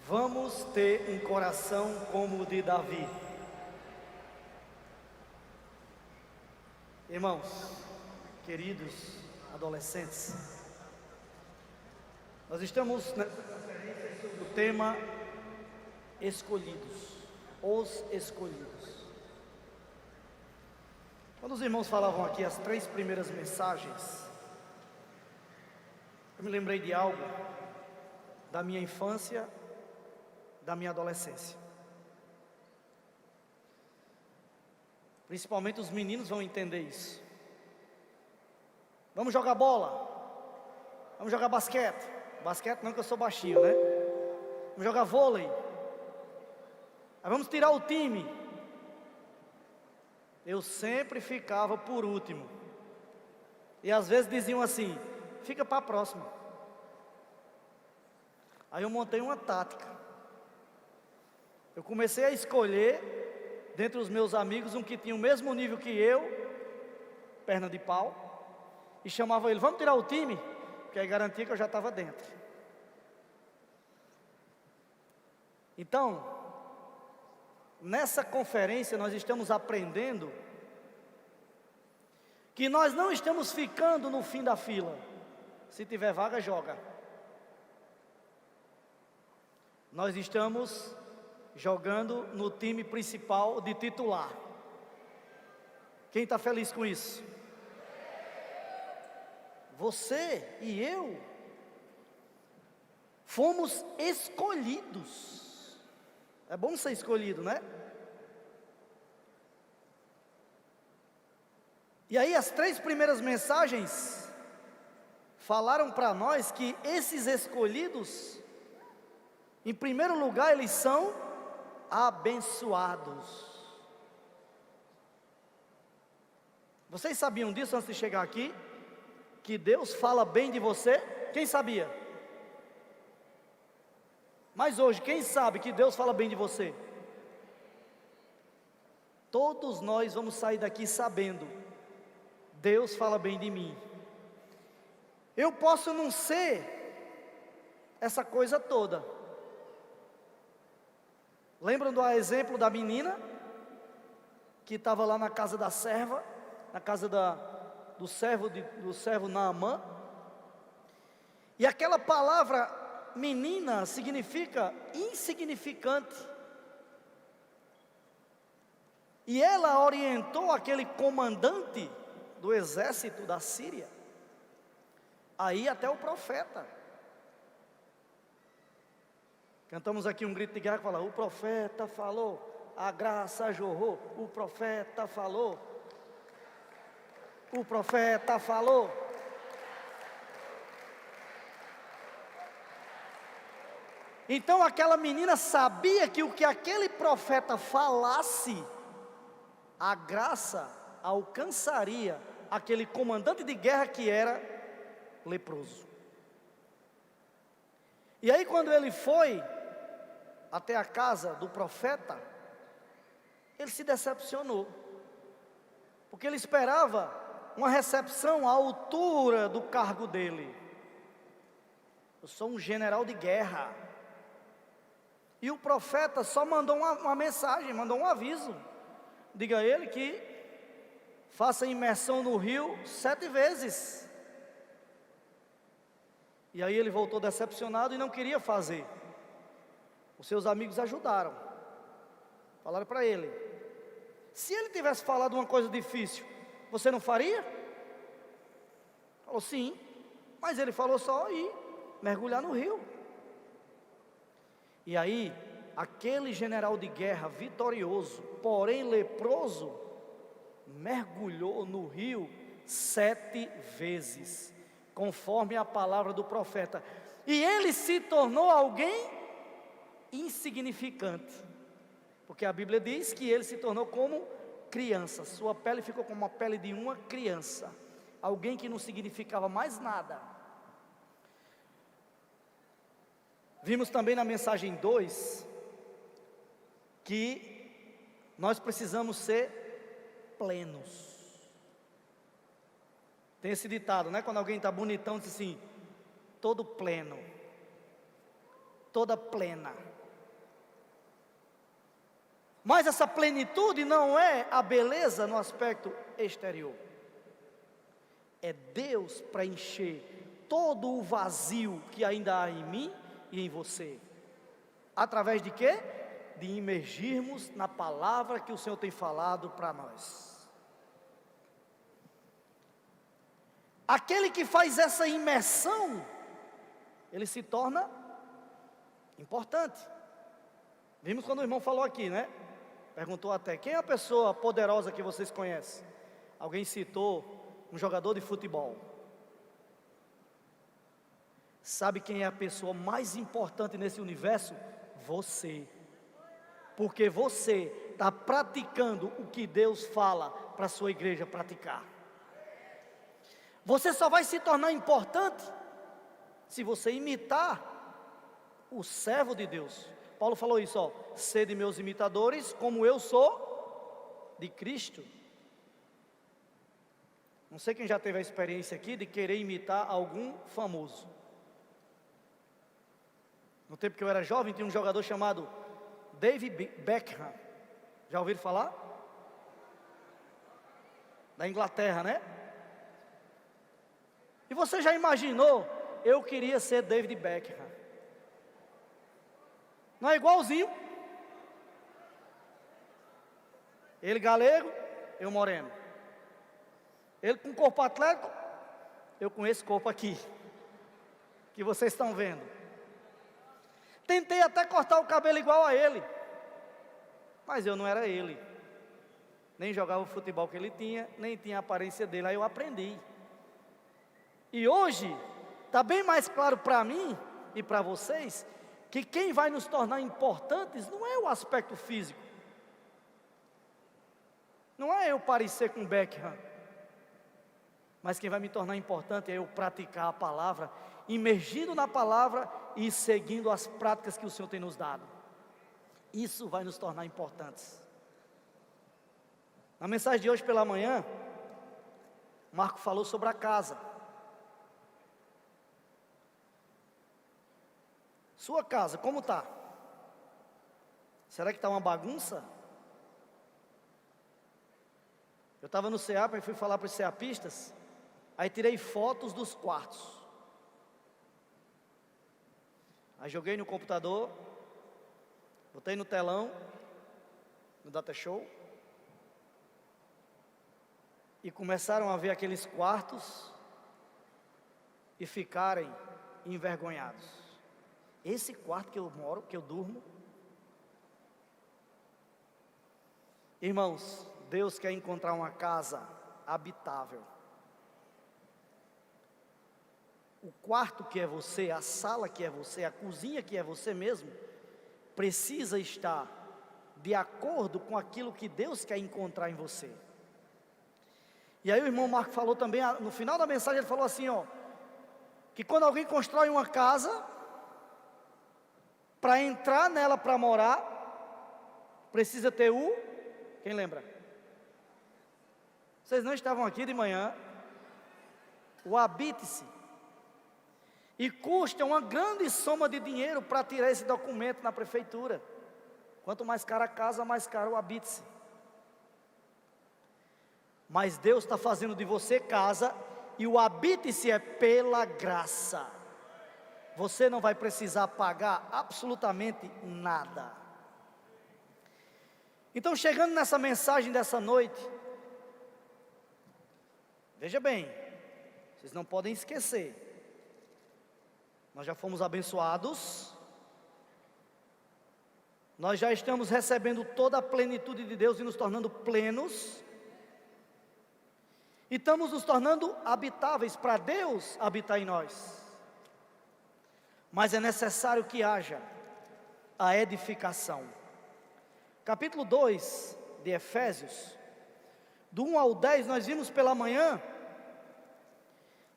Vamos ter um coração como o de Davi. Irmãos, queridos adolescentes, nós estamos nessa conferência sobre o tema escolhidos, os escolhidos. Quando os irmãos falavam aqui as 3 primeiras mensagens, eu me lembrei de algo da minha infância, da minha adolescência. Principalmente os meninos vão entender isso. Vamos jogar bola, vamos jogar basquete. Basquete não, que eu sou baixinho, né? Vamos jogar vôlei. Aí vamos tirar o time. Eu sempre ficava por último. E às vezes diziam assim: fica para a próxima. Aí eu montei uma tática. Eu comecei a escolher, dentre os meus amigos, um que tinha o mesmo nível que eu, perna de pau, e chamava ele: vamos tirar o time? Porque aí garantia que eu já estava dentro. Então, nessa conferência nós estamos aprendendo que nós não estamos ficando no fim da fila. Se tiver vaga, joga. Nós estamos jogando no time principal de titular. Quem está feliz com isso? Você e eu fomos escolhidos. É bom ser escolhido, né? E aí as 3 primeiras mensagens falaram para nós que esses escolhidos, em primeiro lugar, eles são abençoados. Vocês sabiam disso antes de chegar aqui? Que Deus fala bem de você? Quem sabia? Mas hoje, quem sabe que Deus fala bem de você? Todos nós vamos sair daqui sabendo: Deus fala bem de mim. Eu posso não ser essa coisa toda. Lembram do exemplo da menina que estava lá na casa da serva, na casa do servo Naamã? E aquela palavra menina significa insignificante. E ela orientou aquele comandante do exército da Síria aí até o profeta. Cantamos aqui um grito de guerra que fala: o profeta falou, a graça jorrou. O profeta falou, o profeta falou. Então aquela menina sabia que o que aquele profeta falasse, a graça alcançaria aquele comandante de guerra que era leproso. E aí quando ele foi até a casa do profeta, ele se decepcionou, porque ele esperava uma recepção à altura do cargo dele. Eu sou um general de guerra. E o profeta só mandou uma mensagem, mandou um aviso: diga a ele que faça imersão no rio 7 vezes. E aí ele voltou decepcionado e não queria fazer. Os seus amigos ajudaram, falaram para ele: se ele tivesse falado uma coisa difícil, você não faria? Falou: sim, mas ele falou só ir mergulhar no rio. E aí, aquele general de guerra vitorioso, porém leproso, mergulhou no rio 7 vezes, conforme a palavra do profeta. E ele se tornou alguém insignificante, porque a Bíblia diz que ele se tornou como criança. Sua pele ficou como a pele de uma criança, alguém que não significava mais nada. Vimos também na mensagem 2 que nós precisamos ser plenos. Tem esse ditado, né? Quando alguém está bonitão, diz assim: todo pleno, toda plena. Mas essa plenitude não é a beleza no aspecto exterior. É Deus preencher todo o vazio que ainda há em mim e em você. Através de quê? De imergirmos na palavra que o Senhor tem falado para nós. Aquele que faz essa imersão, ele se torna importante. Vimos quando o irmão falou aqui, né? Perguntou até, quem é a pessoa poderosa que vocês conhecem? Alguém citou um jogador de futebol. Sabe quem é a pessoa mais importante nesse universo? Você. Porque você está praticando o que Deus fala para a sua igreja praticar. Você só vai se tornar importante se você imitar o servo de Deus. Paulo falou isso, ó, sede meus imitadores, como eu sou de Cristo. Não sei quem já teve a experiência aqui de querer imitar algum famoso. No tempo que eu era jovem, tinha um jogador chamado David Beckham. Já ouviram falar? Da Inglaterra, né? E você já imaginou? Eu queria ser David Beckham. Não é igualzinho? Ele galego, eu moreno. Ele com corpo atlético, eu com esse corpo aqui, que vocês estão vendo. Tentei até cortar o cabelo igual a ele, mas eu não era ele. Nem jogava o futebol que ele tinha, nem tinha a aparência dele, aí eu aprendi. E hoje, está bem mais claro para mim e para vocês, que quem vai nos tornar importantes não é o aspecto físico. Não é eu parecer com Beckham. Mas quem vai me tornar importante é eu praticar a palavra, imergindo na palavra e seguindo as práticas que o Senhor tem nos dado. Isso vai nos tornar importantes. Na mensagem de hoje pela manhã, Marco falou sobre a casa. Sua casa, como está? Será que está uma bagunça? Eu estava no CEAP e fui falar para os CEAPistas, aí tirei fotos dos quartos. Aí joguei no computador, botei no telão, no Data Show, e começaram a ver aqueles quartos e ficarem envergonhados. Esse quarto que eu moro, que eu durmo. Irmãos, Deus quer encontrar uma casa habitável. O quarto que é você, a sala que é você, a cozinha que é você mesmo, precisa estar de acordo com aquilo que Deus quer encontrar em você. E aí o irmão Marco falou também, no final da mensagem ele falou assim, ó, que quando alguém constrói uma casa, para entrar nela para morar, precisa ter quem lembra? Vocês não estavam aqui de manhã, o habite-se. E custa uma grande soma de dinheiro para tirar esse documento na prefeitura. Quanto mais cara a casa, mais caro o habite-se. Mas Deus está fazendo de você casa, e o habite-se é pela graça. Você não vai precisar pagar absolutamente nada. Então, chegando nessa mensagem dessa noite, veja bem, vocês não podem esquecer, nós já fomos abençoados, nós já estamos recebendo toda a plenitude de Deus e nos tornando plenos, e estamos nos tornando habitáveis para Deus habitar em nós. Mas é necessário que haja a edificação. Capítulo 2 de Efésios, do 1 ao 10, nós vimos pela manhã,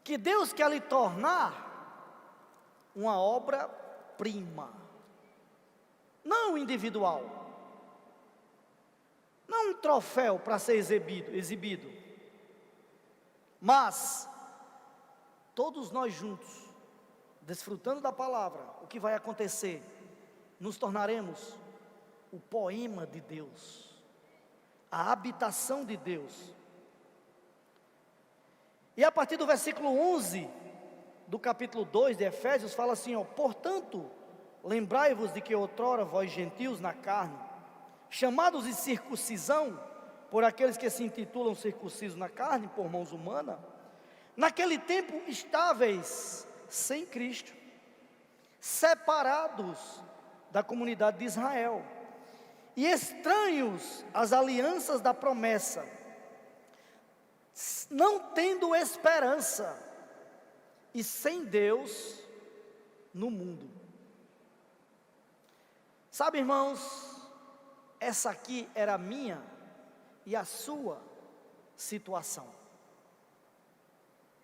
que Deus quer lhe tornar uma obra-prima, não individual, não um troféu para ser exibido, mas todos nós juntos, desfrutando da palavra, o que vai acontecer? Nos tornaremos o poema de Deus, a habitação de Deus. E a partir do versículo 11 do capítulo 2 de Efésios, fala assim, ó: portanto, lembrai-vos de que outrora vós gentios na carne, chamados de circuncisão, por aqueles que se intitulam circuncisos na carne, por mãos humanas, naquele tempo estáveis sem Cristo, separados da comunidade de Israel, e estranhos às alianças da promessa, não tendo esperança, e sem Deus no mundo. Sabe, irmãos, essa aqui era a minha e a sua situação.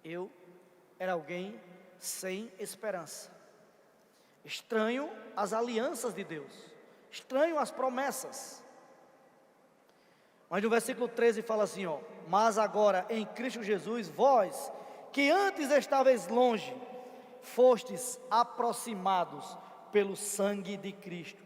Eu era alguém sem esperança, estranho às alianças de Deus, estranho às promessas. Mas no versículo 13 fala assim, ó: mas agora em Cristo Jesus, vós que antes estáveis longe, fostes aproximados pelo sangue de Cristo,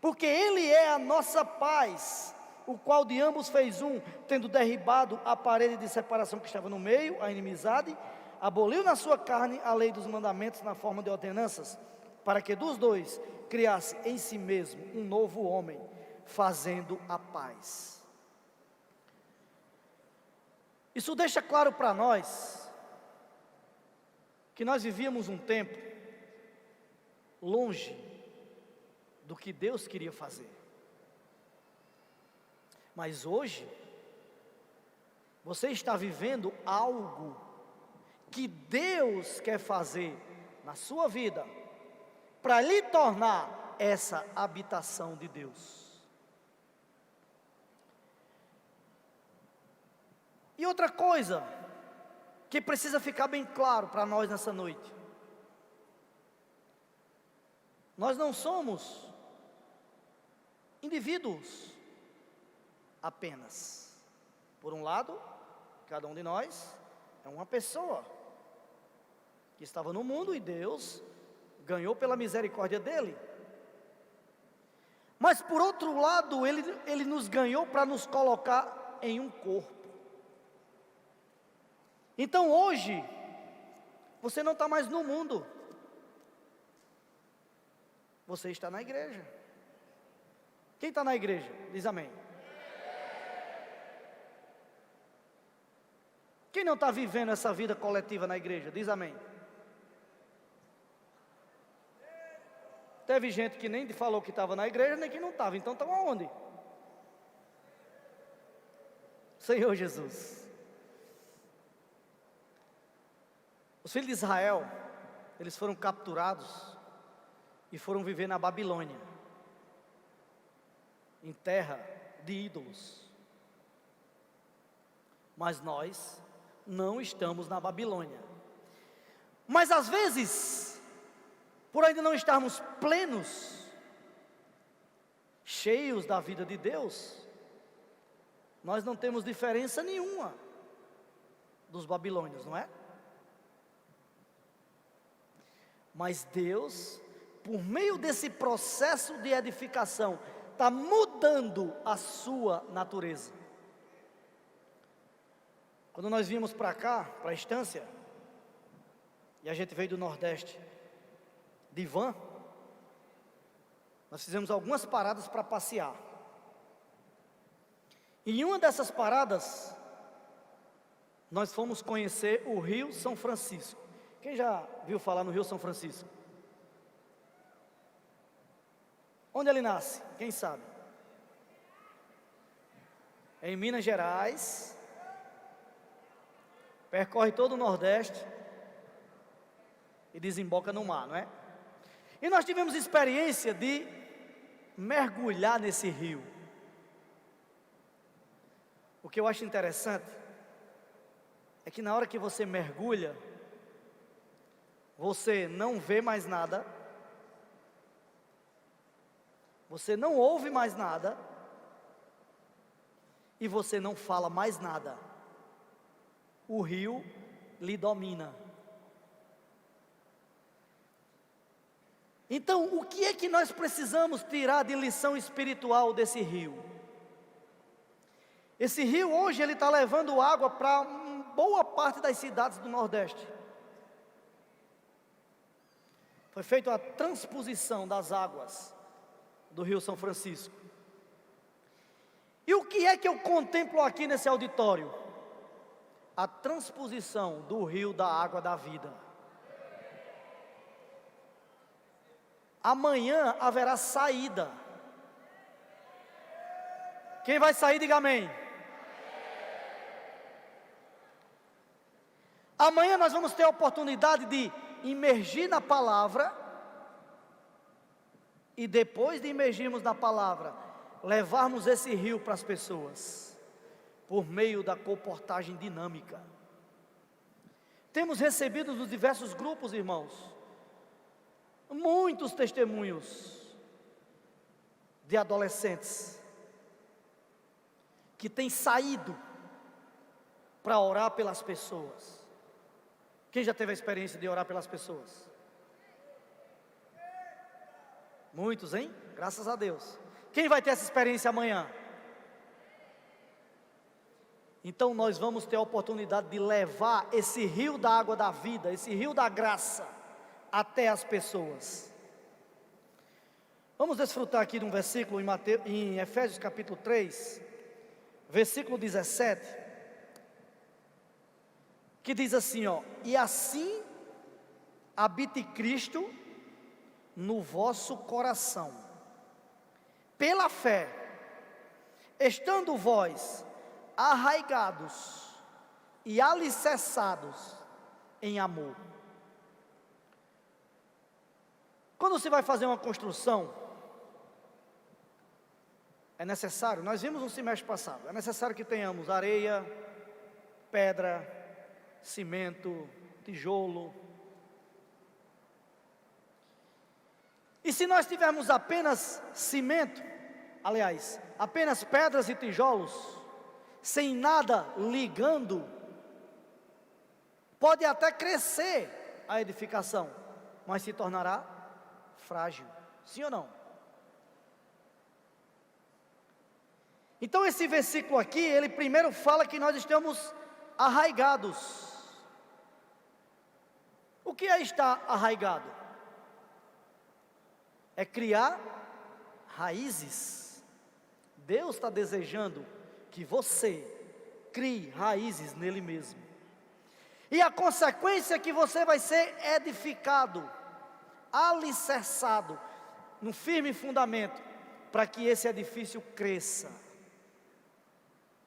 porque Ele é a nossa paz, o qual de ambos fez um, tendo derribado a parede de separação que estava no meio, a inimizade, aboliu na sua carne a lei dos mandamentos na forma de ordenanças, para que dos dois criasse em si mesmo um novo homem, fazendo a paz. Isso deixa claro para nós que nós vivíamos um tempo longe do que Deus queria fazer. Mas hoje, você está vivendo algo que Deus quer fazer na sua vida, para lhe tornar essa habitação de Deus. E outra coisa que precisa ficar bem claro para nós nessa noite: nós não somos indivíduos apenas. Por um lado, cada um de nós é uma pessoa que estava no mundo e Deus ganhou pela misericórdia dele. Mas por outro lado, ele nos ganhou para nos colocar em um corpo. Então hoje, você não está mais no mundo, você está na igreja. Quem está na igreja? Diz amém. Quem não está vivendo essa vida coletiva na igreja? Diz amém. Teve gente que nem falou que estava na igreja, nem que não estava. Então estão aonde? Senhor Jesus. Os filhos de Israel, eles foram capturados e foram viver na Babilônia, em terra de ídolos. Mas nós não estamos na Babilônia. Mas às vezes, por ainda não estarmos plenos, cheios da vida de Deus, nós não temos diferença nenhuma dos babilônios, não é? Mas Deus, por meio desse processo de edificação, está mudando a sua natureza. Quando nós viemos para cá, para a estância, e a gente veio do Nordeste de van, nós fizemos algumas paradas para passear. E em uma dessas paradas, nós fomos conhecer o Rio São Francisco. Quem já viu falar no Rio São Francisco? Onde ele nasce? Quem sabe? É em Minas Gerais, percorre todo o Nordeste e desemboca no mar, não é? E nós tivemos experiência de mergulhar nesse rio. O que eu acho interessante é que na hora que você mergulha, você não vê mais nada, você não ouve mais nada, e você não fala mais nada. O rio lhe domina. Então, o que é que nós precisamos tirar de lição espiritual desse rio? Esse rio hoje ele está levando água para boa parte das cidades do Nordeste. Foi feita a transposição das águas do Rio São Francisco. E o que é que eu contemplo aqui nesse auditório? A transposição do rio da água da vida. Amanhã haverá saída. Quem vai sair, diga amém. Amanhã nós vamos ter a oportunidade de imergir na palavra. E depois de imergirmos na palavra, levarmos esse rio para as pessoas. Por meio da comportagem dinâmica. Temos recebido nos diversos grupos, irmãos, muitos testemunhos de adolescentes que têm saído para orar pelas pessoas. Quem já teve a experiência de orar pelas pessoas? Muitos, hein? Graças a Deus. Quem vai ter essa experiência amanhã? Então nós vamos ter a oportunidade de levar esse rio da água da vida, esse rio da graça, até as pessoas. Vamos desfrutar aqui de um versículo em Efésios capítulo 3, versículo 17, que diz assim, ó: e assim habite Cristo no vosso coração, pela fé, estando vós arraigados e alicerçados em amor. Quando você vai fazer uma construção, é necessário, nós vimos no semestre passado, é necessário que tenhamos areia, pedra, cimento, tijolo. E se nós tivermos apenas cimento, aliás, apenas pedras e tijolos, sem nada ligando, pode até crescer a edificação, mas se tornará frágil, sim ou não? Então esse versículo aqui, ele primeiro fala que nós estamos arraigados. O que é estar arraigado? É criar raízes. Deus está desejando que você crie raízes nele mesmo. E a consequência é que você vai ser edificado, alicerçado, no firme fundamento, para que esse edifício cresça.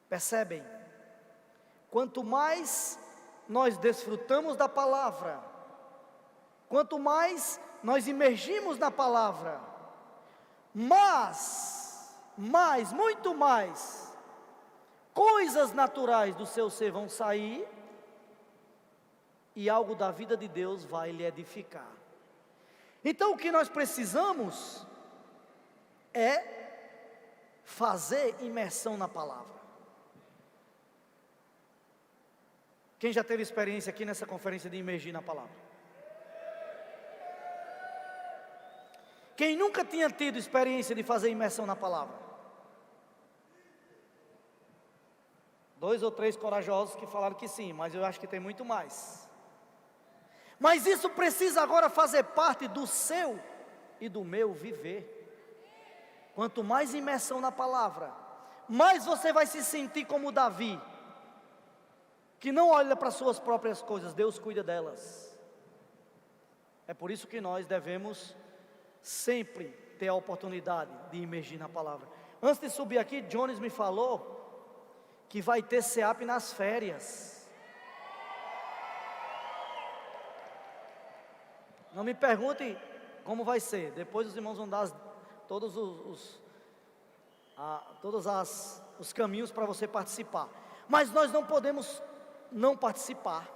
Percebem? Quanto mais nós desfrutamos da palavra, quanto mais nós imergimos na palavra, muito mais, coisas naturais do seu ser vão sair, e algo da vida de Deus vai lhe edificar. Então o que nós precisamos é fazer imersão na palavra. Quem já teve experiência aqui nessa conferência de imergir na palavra? Quem nunca tinha tido experiência de fazer imersão na palavra? 2 ou 3 corajosos que falaram que sim, mas eu acho que tem muito mais. Mas isso precisa agora fazer parte do seu e do meu viver. Quanto mais imersão na palavra, mais você vai se sentir como Davi, que não olha para suas próprias coisas, Deus cuida delas. É por isso que nós devemos sempre ter a oportunidade de imergir na palavra. Antes de subir aqui, Jones me falou que vai ter SEAP nas férias. Não me perguntem como vai ser. Depois os irmãos vão dar todos os caminhos para você participar. Mas nós não podemos não participar.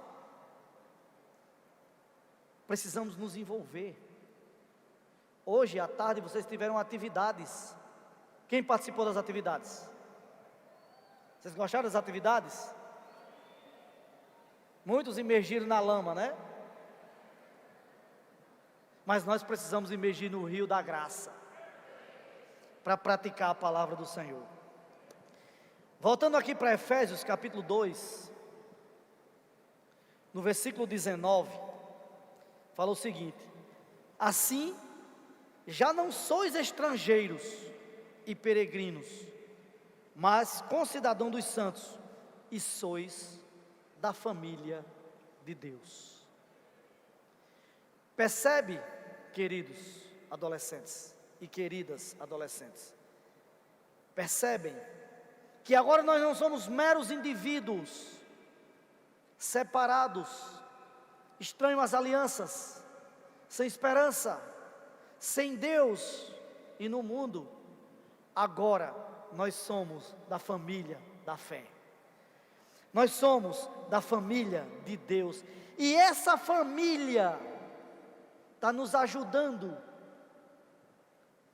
Precisamos nos envolver. Hoje à tarde vocês tiveram atividades. Quem participou das atividades? Vocês gostaram das atividades? Muitos imergiram na lama, né? mas nós precisamos imergir no rio da graça para praticar a palavra do Senhor. Voltando aqui para Efésios capítulo 2, no versículo 19, fala o seguinte: assim, já não sois estrangeiros e peregrinos, mas concidadãos dos santos, e sois da família de Deus. Percebe, queridos adolescentes e queridas adolescentes, percebem que agora nós não somos meros indivíduos separados, estranhos às alianças, sem esperança, sem Deus e no mundo. Agora nós somos da família da fé, nós somos da família de Deus, e essa família está nos ajudando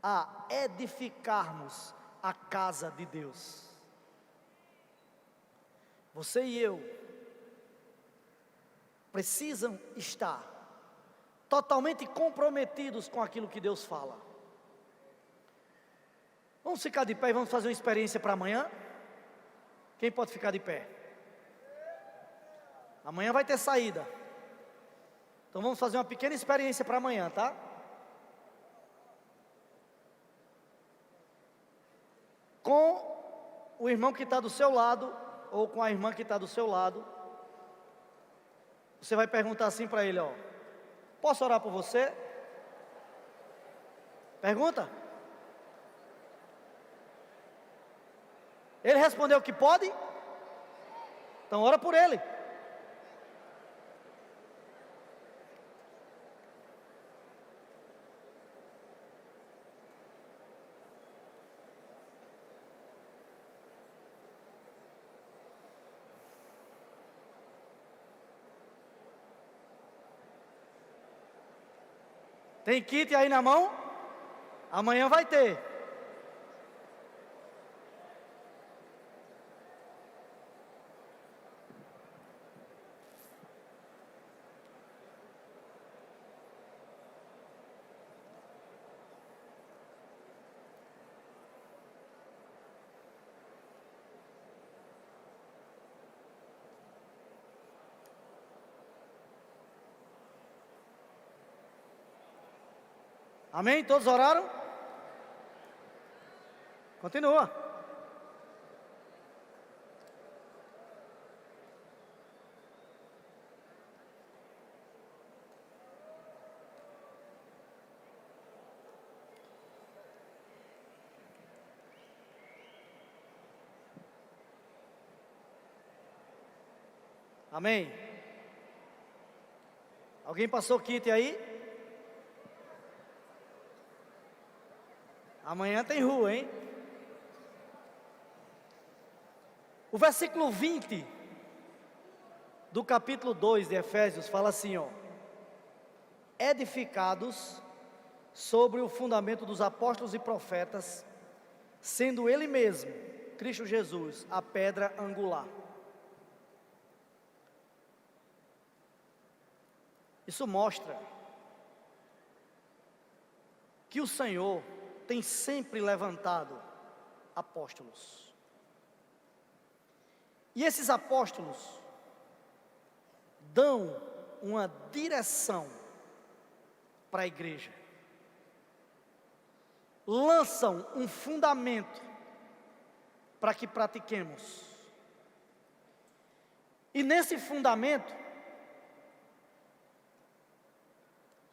a edificarmos a casa de Deus. Você e eu precisam estar totalmente comprometidos com aquilo que Deus fala. Vamos ficar de pé e vamos fazer uma experiência para amanhã? Quem pode ficar de pé? Amanhã vai ter saída. Então vamos fazer uma pequena experiência para amanhã, tá? Com o irmão que está do seu lado, ou com a irmã que está do seu lado, você vai perguntar assim para ele, ó: posso orar por você? Pergunta. Ele respondeu que pode? Então ora por ele. Tem kit aí na mão? Amanhã vai ter. Amém? Todos oraram? Continua. Amém? Alguém passou o kit aí? Amanhã tem rua, hein? O versículo 20 do capítulo 2 de Efésios fala assim, ó: edificados sobre o fundamento dos apóstolos e profetas, sendo Ele mesmo, Cristo Jesus, a pedra angular. Isso mostra que o Senhor tem sempre levantado apóstolos. E esses apóstolos dão uma direção para a igreja. Lançam um fundamento para que pratiquemos. E nesse fundamento,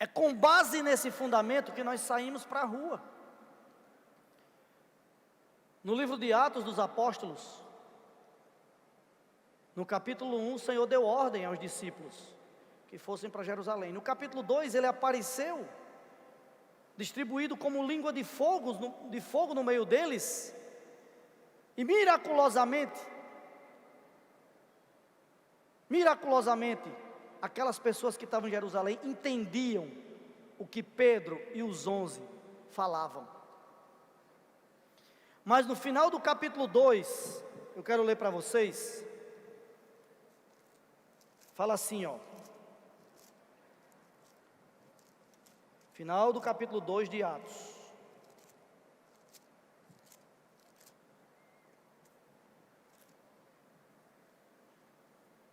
é com base nesse fundamento que nós saímos para a rua. No livro de Atos dos Apóstolos, no capítulo 1, o Senhor deu ordem aos discípulos que fossem para Jerusalém. No capítulo 2, ele apareceu, distribuído como língua de fogo no meio deles, e miraculosamente, aquelas pessoas que estavam em Jerusalém entendiam o que Pedro e os 11 falavam. Mas no final do capítulo 2, eu quero ler para vocês, fala assim, ó: Final do capítulo 2 de Atos.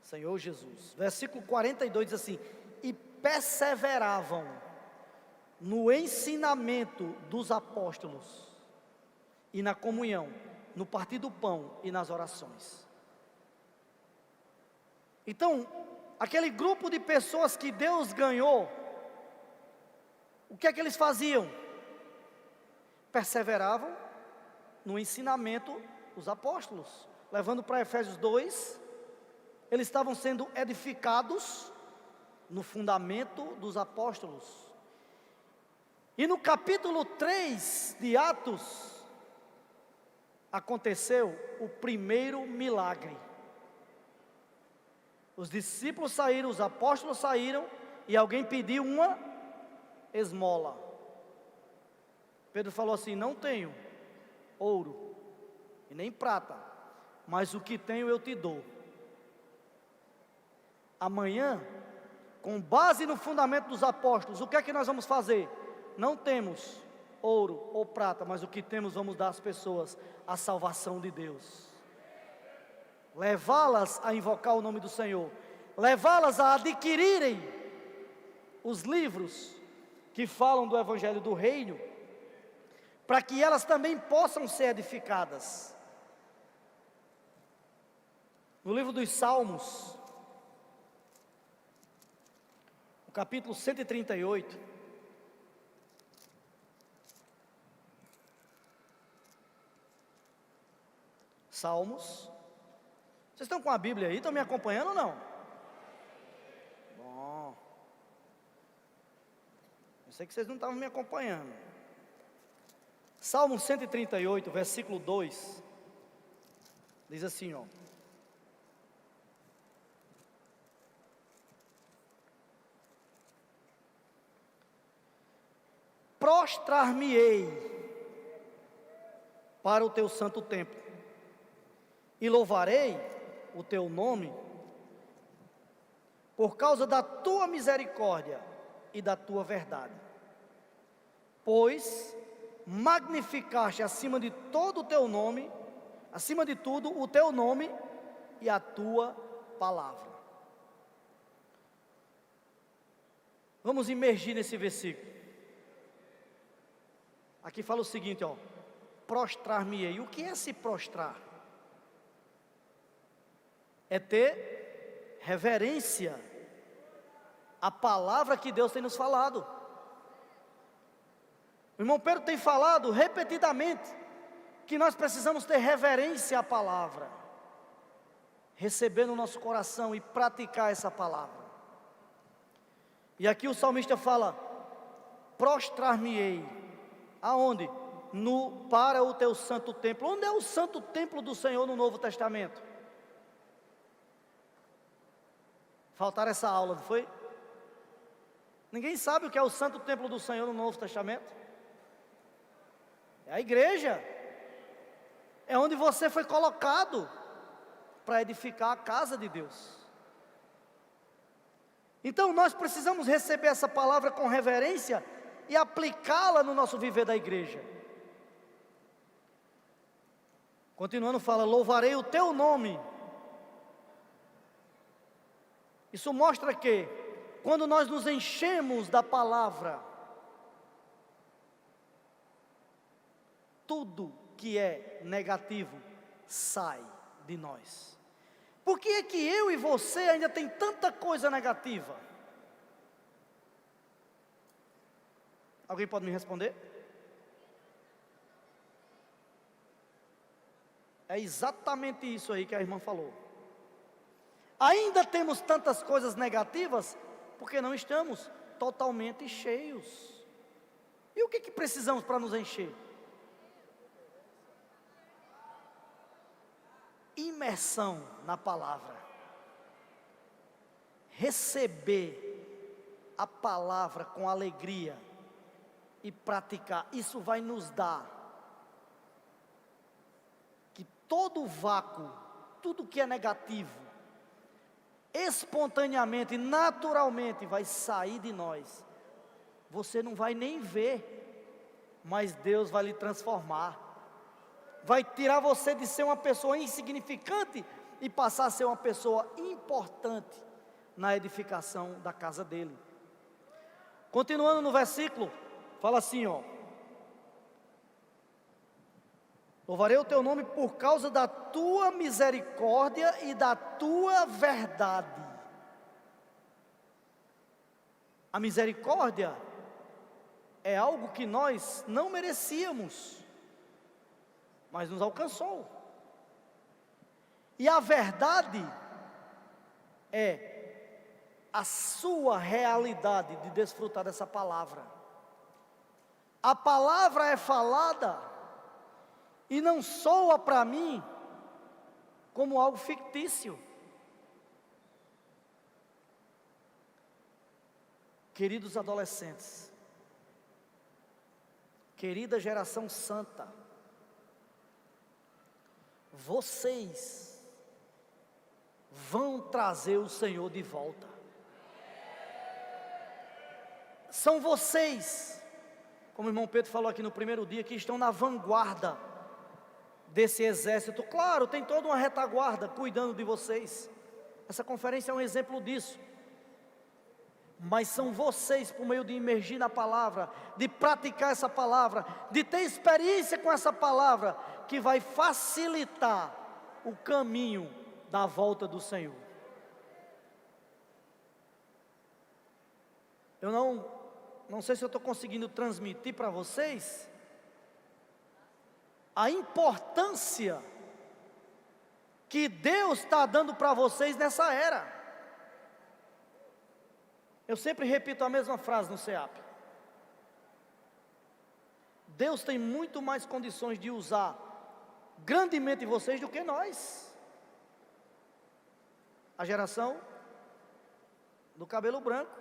Senhor Jesus. Versículo 42 diz assim: e perseveravam no ensinamento dos apóstolos, e na comunhão, no partir do pão e nas orações. Então, aquele grupo de pessoas que Deus ganhou, o que é que eles faziam? Perseveravam no ensinamento dos apóstolos. Levando para Efésios 2, eles estavam sendo edificados no fundamento dos apóstolos. E no capítulo 3 de Atos, aconteceu o primeiro milagre. Os discípulos saíram, os apóstolos saíram, e alguém pediu uma esmola. Pedro falou assim: não tenho ouro e nem prata, mas o que tenho eu te dou. Amanhã, com base no fundamento dos apóstolos, o que é que nós vamos fazer? Não temos ouro ou prata, mas o que temos vamos dar às pessoas: a salvação de Deus. Levá-las a invocar o nome do Senhor, levá-las a adquirirem os livros que falam do Evangelho do Reino, para que elas também possam ser edificadas. No livro dos Salmos, no capítulo 138, Salmos. Vocês estão com a Bíblia aí? Estão me acompanhando ou não? Bom, eu sei que vocês não estavam me acompanhando. Salmo 138, versículo 2, diz assim, ó: prostrar-me-ei para o teu santo templo, e louvarei o teu nome, por causa da tua misericórdia e da tua verdade, pois magnificaste acima de todo o teu nome, acima de tudo o teu nome e a tua palavra. Vamos imergir nesse versículo. Aqui fala o seguinte, ó: prostrar-me-ei. O que é se prostrar? É ter reverência à palavra que Deus tem nos falado. O irmão Pedro tem falado repetidamente que nós precisamos ter reverência à palavra, receber no nosso coração e praticar essa palavra. E aqui o salmista fala: prostrar-me-ei. Aonde? Para o teu santo templo. Onde é o santo templo do Senhor no Novo Testamento? Faltaram essa aula, não foi? Ninguém sabe o que é o santo templo do Senhor no Novo Testamento? É a igreja. É onde você foi colocado para edificar a casa de Deus. Então nós precisamos receber essa palavra com reverência e aplicá-la no nosso viver da igreja. Continuando, fala: louvarei o teu nome. Isso mostra que, quando nós nos enchemos da palavra, tudo que é negativo sai de nós. Por que é que eu e você ainda tem tanta coisa negativa? Alguém pode me responder? É exatamente isso aí que a irmã falou. Ainda temos tantas coisas negativas porque não estamos totalmente cheios. E o que precisamos para nos encher? Imersão na palavra. Receber a palavra com alegria e praticar. Isso vai nos dar que todo vácuo, tudo que é negativo, espontaneamente, naturalmente vai sair de nós, você não vai nem ver, mas Deus vai lhe transformar, vai tirar você de ser uma pessoa insignificante e passar a ser uma pessoa importante na edificação da casa dele. Continuando no versículo, fala assim, ó: louvarei o teu nome por causa da tua misericórdia e da tua verdade. A misericórdia é algo que nós não merecíamos, mas nos alcançou. E a verdade é a sua realidade de desfrutar dessa palavra. A palavra é falada e não soa para mim como algo fictício. Queridos adolescentes, querida geração santa, vocês vão trazer o Senhor de volta. São vocês, como o irmão Pedro falou aqui no primeiro dia, que estão na vanguarda desse exército. Claro, tem toda uma retaguarda cuidando de vocês. Essa conferência é um exemplo disso. Mas são vocês, por meio de imergir na palavra, de praticar essa palavra, de ter experiência com essa palavra, que vai facilitar o caminho da volta do Senhor. Eu não sei se eu estou conseguindo transmitir para vocês a importância que Deus está dando para vocês nessa era. Eu sempre repito a mesma frase no CEAP. Deus tem muito mais condições de usar grandemente vocês do que nós. A geração do cabelo branco.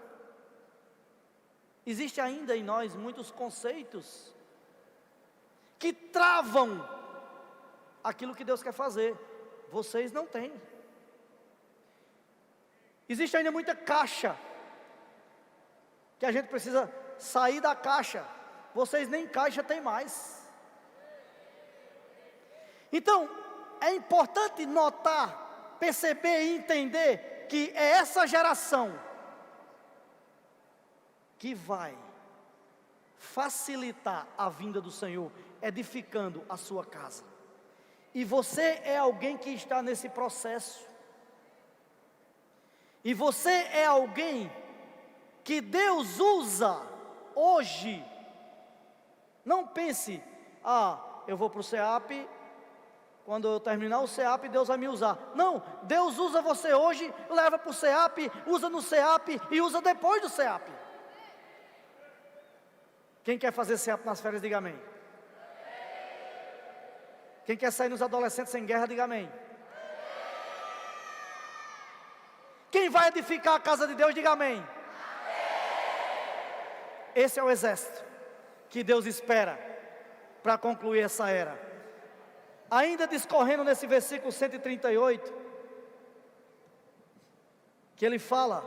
Existe ainda em nós muitos conceitos que travam aquilo que Deus quer fazer. Vocês não têm. Existe ainda muita caixa que a gente precisa sair da caixa. Vocês nem caixa tem mais. Então, é importante notar, perceber e entender que é essa geração que vai facilitar a vinda do Senhor, edificando a sua casa. E você é alguém que está nesse processo. E você é alguém que Deus usa hoje. Não pense, eu vou para o CEAP, quando eu terminar o CEAP, Deus vai me usar. Não, Deus usa você hoje, leva para o CEAP, usa no CEAP e usa depois do CEAP. Quem quer fazer CEAP nas férias, diga amém. Quem quer sair nos adolescentes sem guerra, diga amém. Quem vai edificar a casa de Deus, diga amém. Esse é o exército que Deus espera para concluir essa era. Ainda discorrendo nesse versículo 138, que ele fala: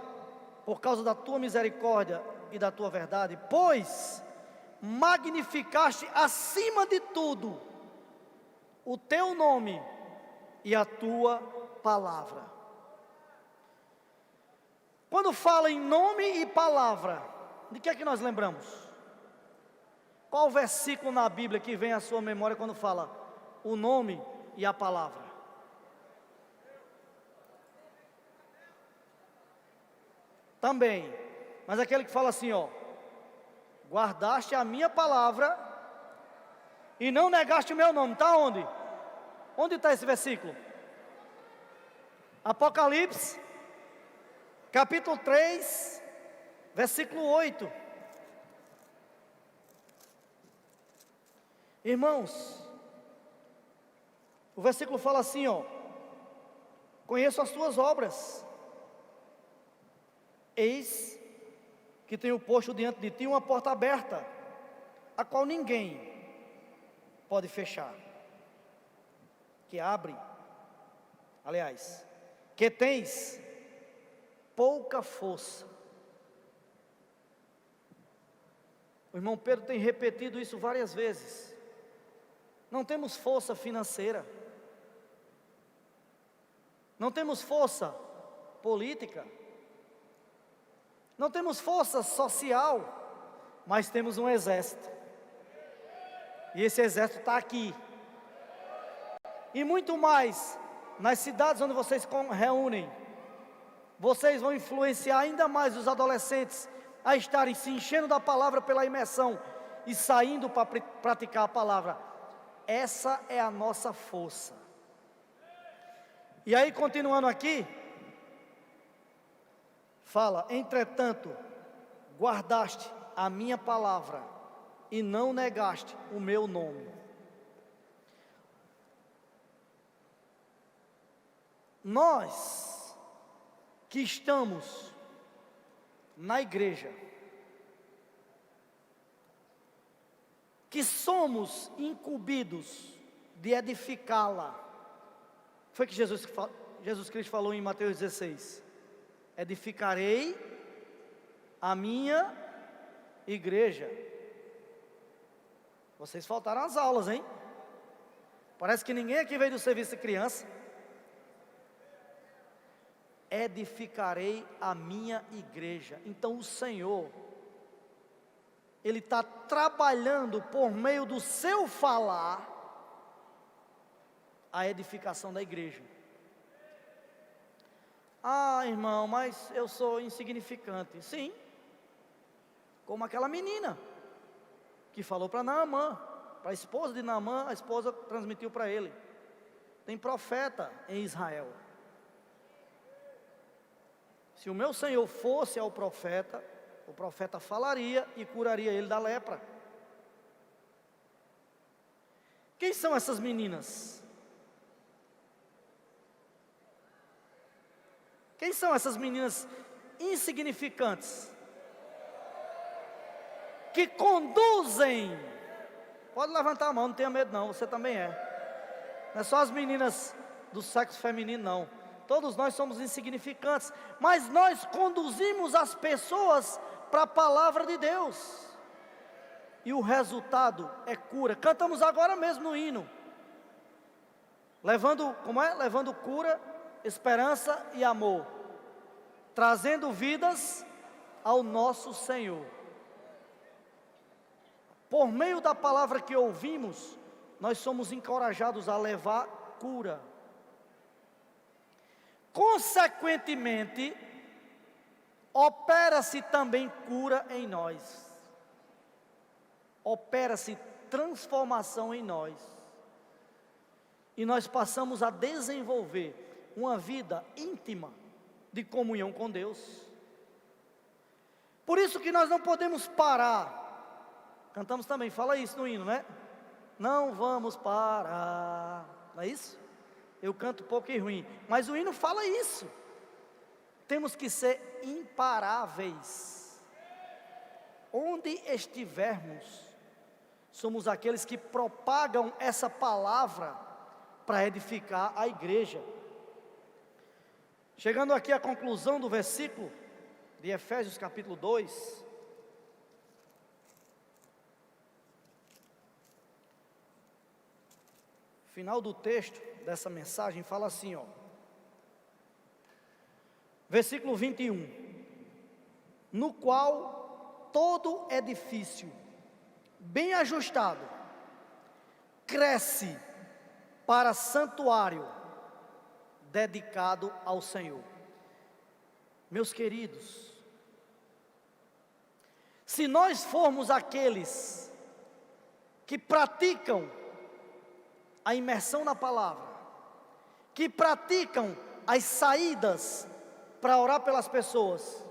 por causa da tua misericórdia e da tua verdade, pois magnificaste acima de tudo o teu nome e a tua palavra. Quando fala em nome e palavra, de que é que nós lembramos? Qual o versículo na Bíblia que vem à sua memória quando fala o nome e a palavra? Também, mas aquele que fala assim, guardaste a minha palavra e não negaste o meu nome. Está onde? Onde está esse versículo? Apocalipse, capítulo 3, versículo 8. Irmãos, o versículo fala assim, conheço as tuas obras, eis que tenho posto diante de ti uma porta aberta, a qual ninguém pode fechar, que abre, aliás, que tens pouca força, O irmão Pedro tem repetido isso várias vezes. Não temos força financeira, não temos força política, não temos força social, mas temos um exército. E esse exército está aqui. E muito mais, nas cidades onde vocês reúnem, vocês vão influenciar ainda mais os adolescentes a estarem se enchendo da palavra pela imersão e saindo para praticar a palavra. Essa é a nossa força. E aí, continuando aqui, fala: entretanto, guardaste a minha palavra e não negaste o meu nome. Nós que estamos na igreja, que somos incumbidos de edificá-la, foi que Jesus Cristo falou em Mateus 16: edificarei a minha igreja. Vocês faltaram às aulas, hein? Parece que ninguém aqui veio do serviço de criança. Edificarei a minha igreja. Então o Senhor, Ele está trabalhando por meio do seu falar a edificação da igreja. Ah, irmão, mas eu sou insignificante. Sim, como aquela menina que falou para Naamã, para a esposa de Naamã, a esposa transmitiu para ele: tem profeta em Israel. Se o meu Senhor fosse ao profeta, o profeta falaria e curaria ele da lepra. Quem são essas meninas? Quem são essas meninas insignificantes? Que conduzem. Pode levantar a mão, não tenha medo não, você também é. Não é só as meninas do sexo feminino não. Todos nós somos insignificantes, mas nós conduzimos as pessoas para a palavra de Deus. E o resultado é cura. Cantamos agora mesmo no hino. Levando, Levando cura, esperança e amor. Trazendo vidas ao nosso Senhor. Por meio da palavra que ouvimos, nós somos encorajados a levar cura. Consequentemente, opera-se também cura em nós. Opera-se transformação em nós. E nós passamos a desenvolver uma vida íntima de comunhão com Deus. Por isso que nós não podemos parar. Cantamos também, fala isso no hino, né? Não vamos parar. Não é isso? Eu canto pouco e ruim, mas o hino fala isso. Temos que ser imparáveis. Onde estivermos, somos aqueles que propagam essa palavra para edificar a igreja. Chegando aqui à conclusão do versículo de Efésios capítulo 2. Final do texto dessa mensagem fala assim, ó. Versículo 21. No qual todo edifício bem ajustado cresce para santuário dedicado ao Senhor. Meus queridos, se nós formos aqueles que praticam a imersão na palavra, que praticam as saídas para orar pelas pessoas,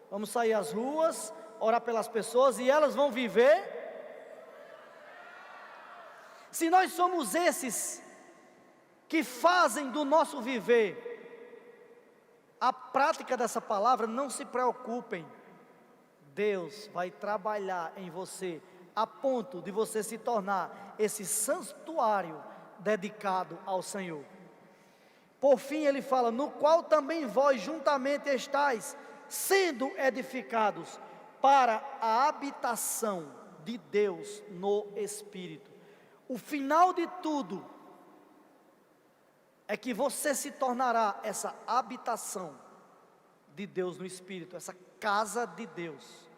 vamos sair às ruas, orar pelas pessoas e elas vão viver. Se nós somos esses que fazem do nosso viver a prática dessa palavra, não se preocupem, Deus vai trabalhar em você a ponto de você se tornar esse santuário dedicado ao Senhor. Por fim ele fala, no qual também vós juntamente estáis sendo edificados para a habitação de Deus no Espírito. O final de tudo é que você se tornará essa habitação de Deus no Espírito, essa casa de Deus.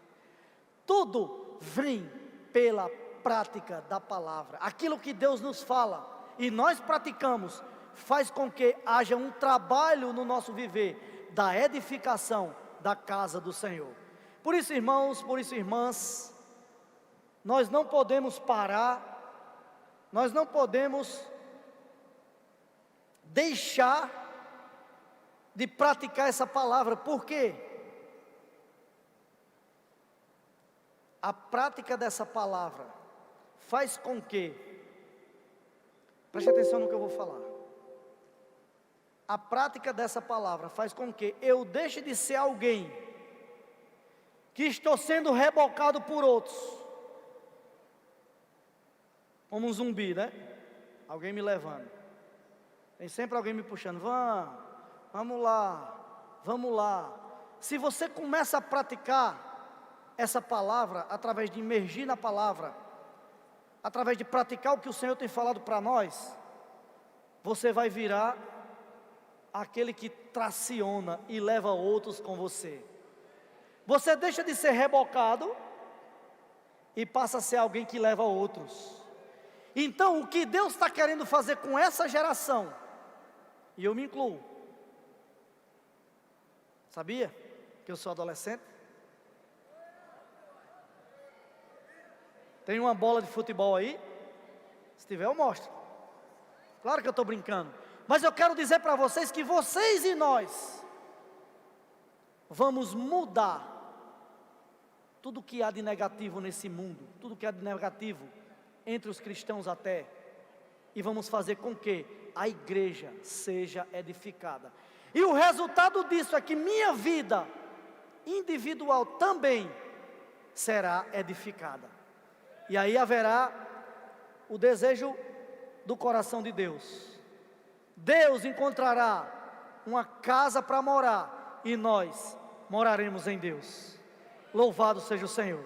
Tudo vem pela prática da palavra. Aquilo que Deus nos fala e nós praticamos, faz com que haja um trabalho no nosso viver, da edificação da casa do Senhor. Por isso, irmãos, por isso, irmãs, nós não podemos parar, nós não podemos deixar de praticar essa palavra. Por quê? A prática dessa palavra faz com que, preste atenção no que eu vou falar. A prática dessa palavra faz com que eu deixe de ser alguém que estou sendo rebocado por outros, como um zumbi, né? Alguém me levando, tem sempre alguém me puxando, vamos lá. Se você começa a praticar essa palavra, através de imergir na palavra, através de praticar o que o Senhor tem falado para nós, você vai virar aquele que traciona e leva outros com você. Você deixa de ser rebocado e passa a ser alguém que leva outros. Então, o que Deus está querendo fazer com essa geração, e eu me incluo, sabia que eu sou adolescente? Tem uma bola de futebol aí? Se tiver, eu mostro. Claro que eu estou brincando. Mas eu quero dizer para vocês que vocês e nós vamos mudar tudo que há de negativo nesse mundo, tudo que há de negativo entre os cristãos até, e vamos fazer com que a igreja seja edificada. E o resultado disso é que minha vida individual também será edificada. E aí haverá o desejo do coração de Deus. Deus encontrará uma casa para morar e nós moraremos em Deus. Louvado seja o Senhor.